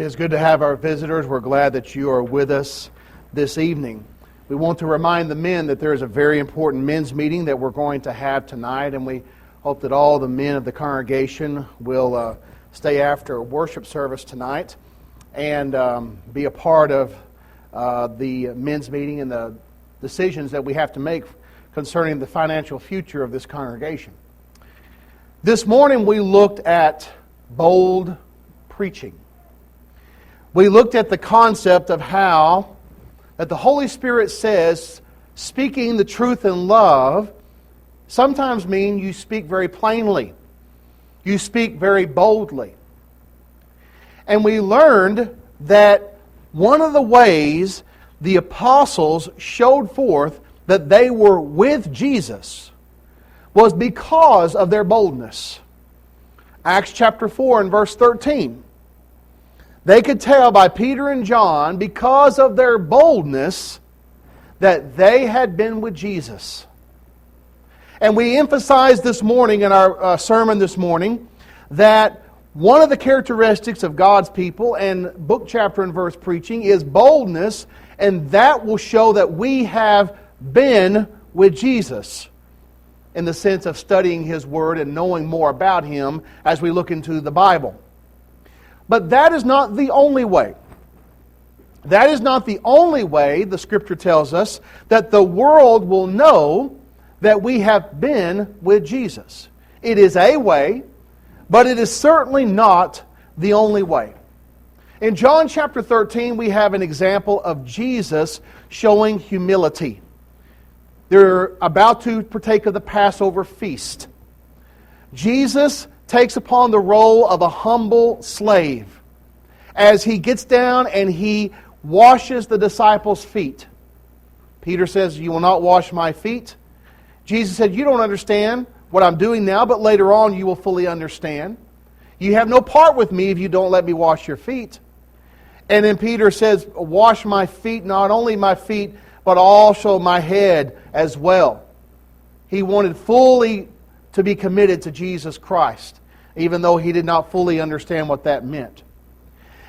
It is good to have our visitors. We're glad that you are with us this evening. We want to remind the men that there is a very important men's meeting that we're going to have tonight, and we hope that all the men of the congregation will stay after worship service tonight and be a part of the men's meeting and the decisions that we have to make concerning the financial future of this congregation. This morning we looked at bold preaching. We looked at the concept of how that the Holy Spirit says speaking the truth in love sometimes means you speak very plainly. You speak very boldly. And we learned that one of the ways the apostles showed forth that they were with Jesus was because of their boldness. Acts chapter 4 and verse 13. They could tell by Peter and John, because of their boldness, that they had been with Jesus. And we emphasized this morning in our sermon this morning that one of the characteristics of God's people and book, chapter, and verse preaching is boldness, and that will show that we have been with Jesus in the sense of studying His Word and knowing more about Him as we look into the Bible. But that is not the only way. That is not the only way, the Scripture tells us, that the world will know that we have been with Jesus. It is a way, but it is certainly not the only way. In John chapter 13, we have an example of Jesus showing humility. They're about to partake of the Passover feast. Jesus takes upon the role of a humble slave as He gets down and He washes the disciples' feet. Peter says, "You will not wash my feet." Jesus said, "You don't understand what I'm doing now, but later on you will fully understand. You have no part with me if you don't let me wash your feet." And then Peter says, "Wash my feet, not only my feet, but also my head as well." He wanted fully to be committed to Jesus Christ, even though he did not fully understand what that meant.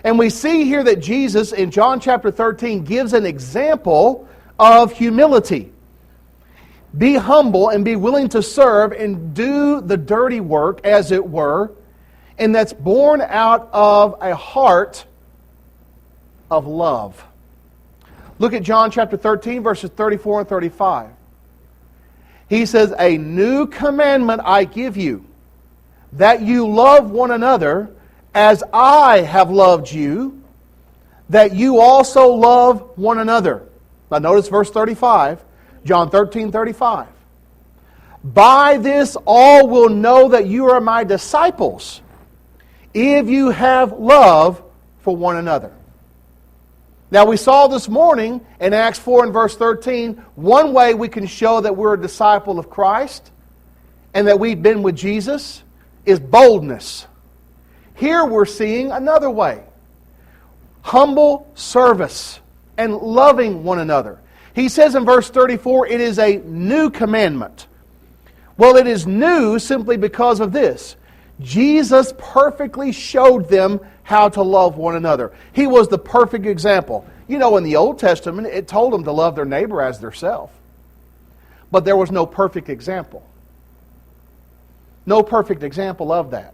And we see here that Jesus, in John chapter 13, gives an example of humility. Be humble and be willing to serve and do the dirty work, as it were, and that's born out of a heart of love. Look at John chapter 13, verses 34 and 35. He says, "A new commandment I give you, that you love one another as I have loved you, that you also love one another." Now notice verse 35, John 13:35. "By this all will know that you are my disciples, if you have love for one another." Now we saw this morning in Acts 4 and verse 13, one way we can show that we're a disciple of Christ and that we've been with Jesus is boldness. Here we're seeing another way. Humble service and loving one another. He says in verse 34, it is a new commandment. Well, it is new simply because of this. Jesus perfectly showed them how to love one another. He was the perfect example. You know, in the Old Testament, it told them to love their neighbor as theirself. But there was no perfect example. No perfect example of that.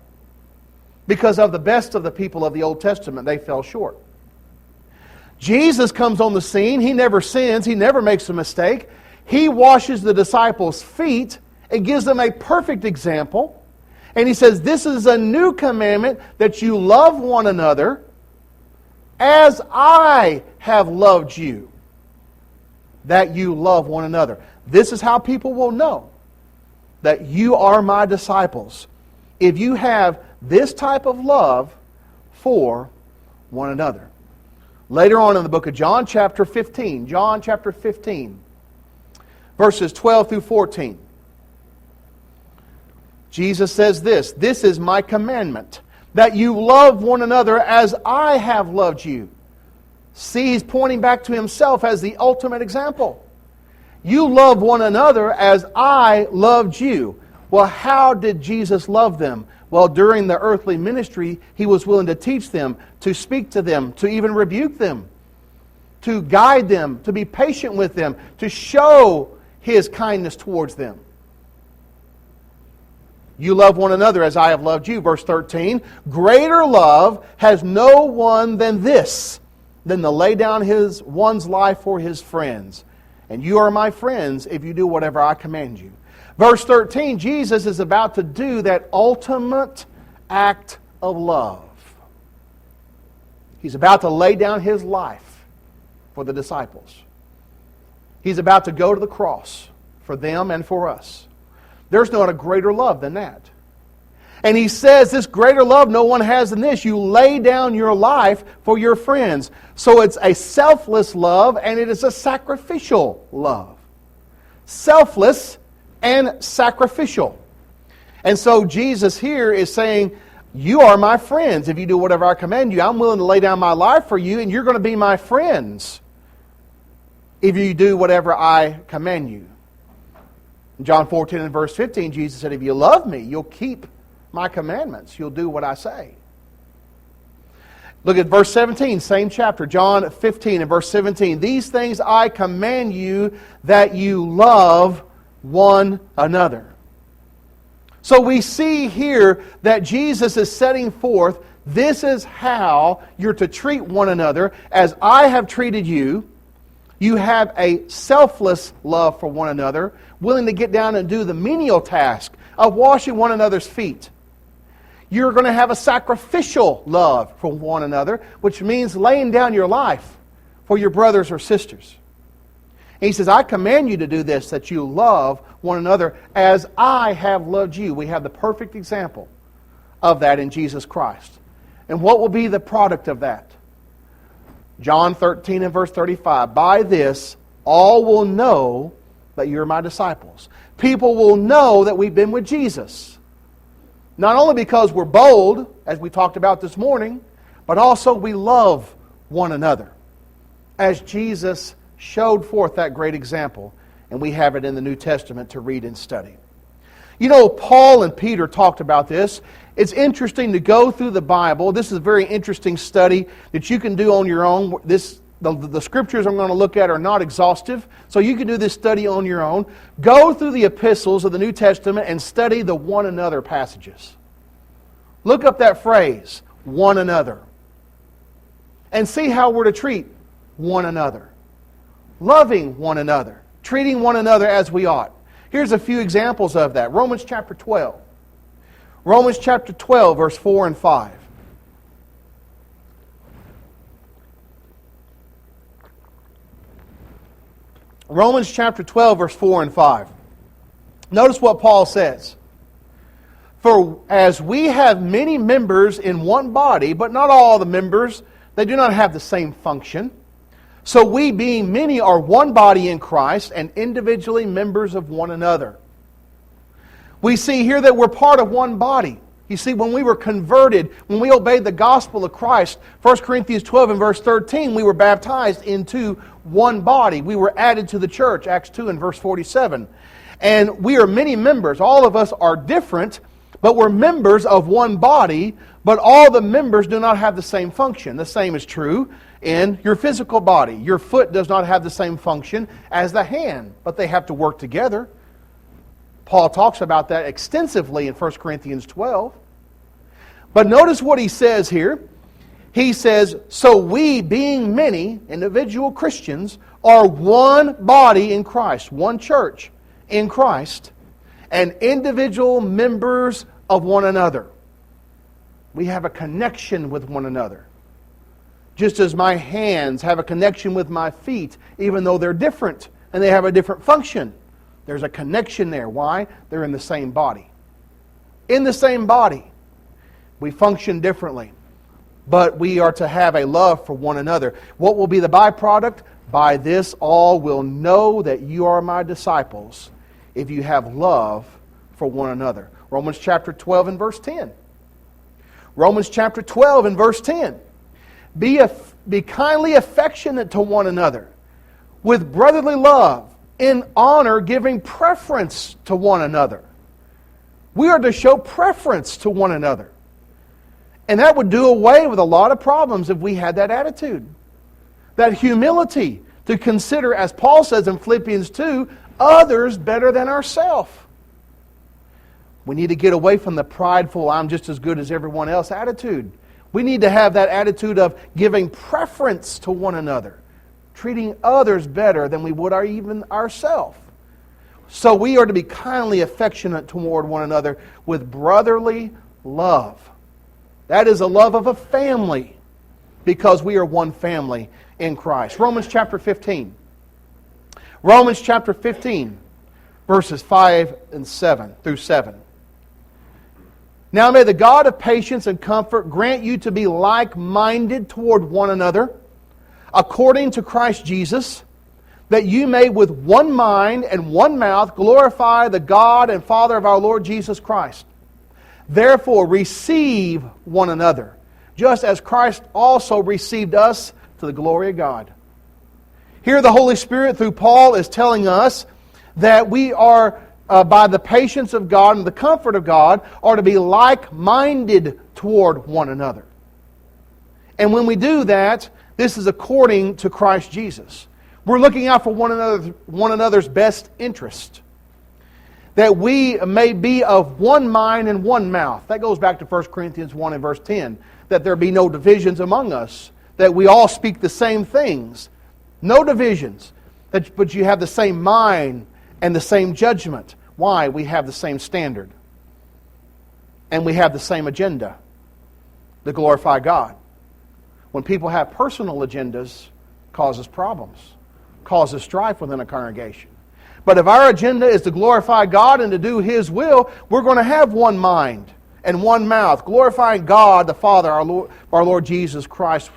Because of the best of the people of the Old Testament, they fell short. Jesus comes on the scene. He never sins. He never makes a mistake. He washes the disciples' feet and gives them a perfect example. And He says, "This is a new commandment, that you love one another as I have loved you." That you love one another. This is how people will know that you are my disciples, if you have this type of love for one another. Later on in the book of John chapter 15, verses 12 through 14. Jesus says this, "This is my commandment, that you love one another as I have loved you." See, He's pointing back to Himself as the ultimate example. You love one another as I loved you. Well, how did Jesus love them? Well, during the earthly ministry, He was willing to teach them, to speak to them, to even rebuke them, to guide them, to be patient with them, to show His kindness towards them. You love one another as I have loved you. Verse 13, greater love has no one than this, than to lay down one's life for his friends. And you are my friends if you do whatever I command you. Verse 13, Jesus is about to do that ultimate act of love. He's about to lay down His life for the disciples. He's about to go to the cross for them and for us. There's not a greater love than that. And He says this greater love no one has than this. You lay down your life for your friends. So it's a selfless love and it is a sacrificial love. Selfless and sacrificial. And so Jesus here is saying, you are my friends if you do whatever I command you. I'm willing to lay down my life for you, and you're going to be my friends if you do whatever I command you. In John 14 and verse 15, Jesus said, if you love me, you'll keep my commandments. You'll do what I say. Look at verse 17, same chapter, John 15 and verse 17. These things I command you, that you love one another. So we see here that Jesus is setting forth, this is how you're to treat one another. As I have treated you, you have a selfless love for one another, willing to get down and do the menial task of washing one another's feet. You're going to have a sacrificial love for one another, which means laying down your life for your brothers or sisters. And He says, I command you to do this, that you love one another as I have loved you. We have the perfect example of that in Jesus Christ. And what will be the product of that? John 13 and verse 35. By this, all will know that you're my disciples. People will know that we've been with Jesus. Not only because we're bold, as we talked about this morning, but also we love one another. As Jesus showed forth that great example, and we have it in the New Testament to read and study. You know, Paul and Peter talked about this. It's interesting to go through the Bible. This is a very interesting study that you can do on your own. The scriptures I'm going to look at are not exhaustive, so you can do this study on your own. Go through the epistles of the New Testament and study the one another passages. Look up that phrase, one another, and see how we're to treat one another. Loving one another, treating one another as we ought. Here's a few examples of that. Romans chapter 12. Romans chapter 12, verse 4 and 5. Romans chapter 12, verse 4 and 5. Notice what Paul says. For as we have many members in one body, but not all the members, they do not have the same function. So we, being many, are one body in Christ and individually members of one another. We see here that we're part of one body. You see, when we were converted, when we obeyed the gospel of Christ, 1 Corinthians 12 and verse 13, we were baptized into one body. We were added to the church, Acts 2 and verse 47. And we are many members. All of us are different, but we're members of one body, but all the members do not have the same function. The same is true in your physical body. Your foot does not have the same function as the hand, but they have to work together. Paul talks about that extensively in 1 Corinthians 12. But notice what he says here. He says, so we, being many individual Christians, are one body in Christ, one church in Christ, and individual members of one another. We have a connection with one another. Just as my hands have a connection with my feet, even though they're different and they have a different function. There's a connection there. Why? They're in the same body. In the same body. We function differently. But we are to have a love for one another. What will be the byproduct? By this all will know that you are my disciples, if you have love for one another. Romans chapter 12 and verse 10. Romans chapter 12 and verse 10. Be kindly affectionate to one another, with brotherly love, in honor giving preference to one another. We are to show preference to one another. And that would do away with a lot of problems if we had that attitude. That humility to consider, as Paul says in Philippians 2, others better than ourselves. We need to get away from the prideful, I'm just as good as everyone else attitude. We need to have that attitude of giving preference to one another, treating others better than we would even ourselves. So we are to be kindly affectionate toward one another with brotherly love. That is a love of a family, because we are one family in Christ. Romans chapter 15. Romans chapter 15, verses 5 and 7 through 7. Now may the God of patience and comfort grant you to be like-minded toward one another, according to Christ Jesus, that you may with one mind and one mouth glorify the God and Father of our Lord Jesus Christ. Therefore receive one another, just as Christ also received us to the glory of God. Here the Holy Spirit through Paul is telling us that we are, by the patience of God and the comfort of God, are to be like-minded toward one another. And when we do that, this is according to Christ Jesus. We're looking out for one another's best interest. That we may be of one mind and one mouth. That goes back to 1 Corinthians 1 and verse 10. That there be no divisions among us. That we all speak the same things. No divisions. But you have the same mind and the same judgment. Why? We have the same standard. And we have the same agenda. To glorify God. When people have personal agendas, causes problems. Causes strife within a congregation. But if our agenda is to glorify God and to do His will, we're going to have one mind and one mouth, glorifying God the Father, our Lord Jesus Christ.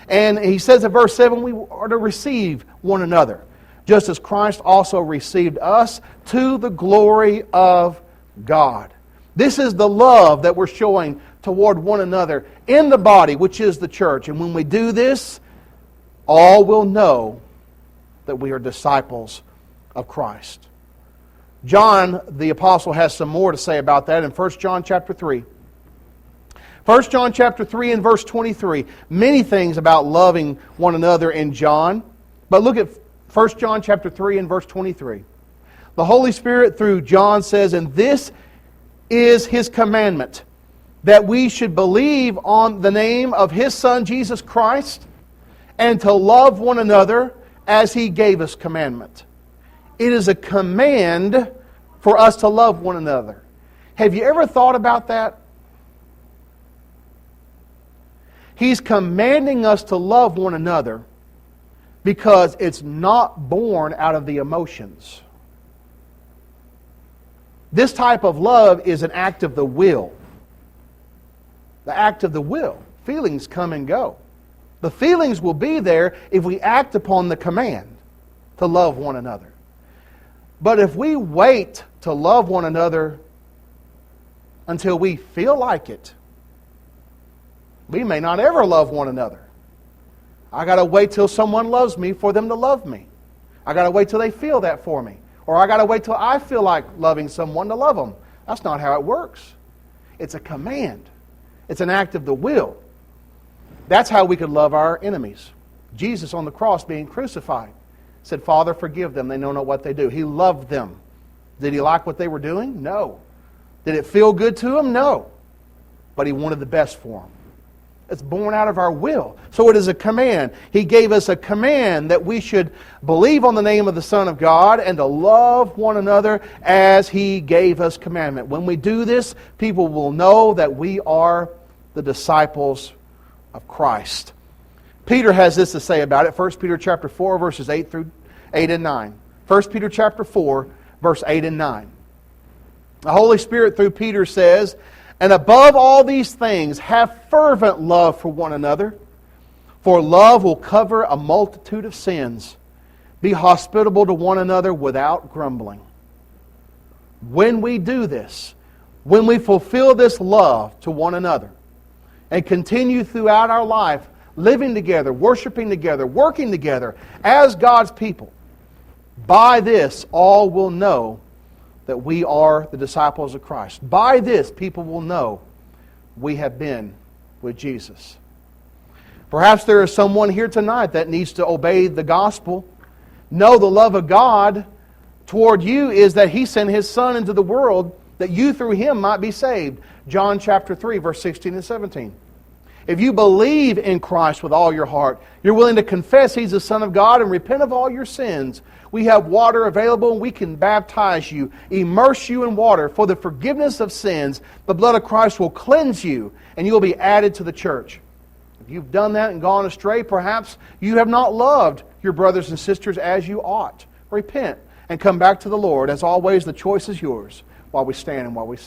And He says in verse 7, we are to receive one another, just as Christ also received us to the glory of God. This is the love that we're showing toward one another in the body, which is the church. And when we do this, all will know that we are disciples of Christ. John, the apostle, has some more to say about that in 1 John chapter 3. 1 John chapter 3 and verse 23. Many things about loving one another in John. But look at 1 John chapter 3 and verse 23. The Holy Spirit through John says, and this is His commandment, that we should believe on the name of His Son Jesus Christ, and to love one another as He gave us commandment. It is a command for us to love one another. Have you ever thought about that? He's commanding us to love one another because it's not born out of the emotions. This type of love is an act of the will. The act of the will. Feelings come and go. The feelings will be there if we act upon the command to love one another. But if we wait to love one another until we feel like it, we may not ever love one another. I got to wait till someone loves me for them to love me. I got to wait till they feel that for me. Or I got to wait till I feel like loving someone to love them. That's not how it works. It's a command. It's an act of the will. That's how we could love our enemies. Jesus on the cross being crucified said, Father, forgive them. They know not what they do. He loved them. Did He like what they were doing? No. Did it feel good to Him? No. But He wanted the best for them. It's born out of our will. So it is a command. He gave us a command that we should believe on the name of the Son of God and to love one another as He gave us commandment. When we do this, people will know that we are the disciples of Christ. Peter has this to say about it. 1 Peter chapter 4, verses 8 and 9. 1 Peter chapter 4, verse 8 and 9. The Holy Spirit through Peter says, and above all these things, have fervent love for one another, for love will cover a multitude of sins. Be hospitable to one another without grumbling. When we do this, when we fulfill this love to one another, and continue throughout our life, living together, worshiping together, working together as God's people, by this all will know that we are the disciples of Christ. By this, people will know we have been with Jesus. Perhaps there is someone here tonight that needs to obey the gospel. Know the love of God toward you is that He sent His Son into the world that you through Him might be saved. John chapter 3, verse 16 and 17. If you believe in Christ with all your heart, you're willing to confess He's the Son of God and repent of all your sins, we have water available and we can baptize you, immerse you in water for the forgiveness of sins. The blood of Christ will cleanse you and you will be added to the church. If you've done that and gone astray, perhaps you have not loved your brothers and sisters as you ought. Repent and come back to the Lord. As always, the choice is yours while we stand and while we sing.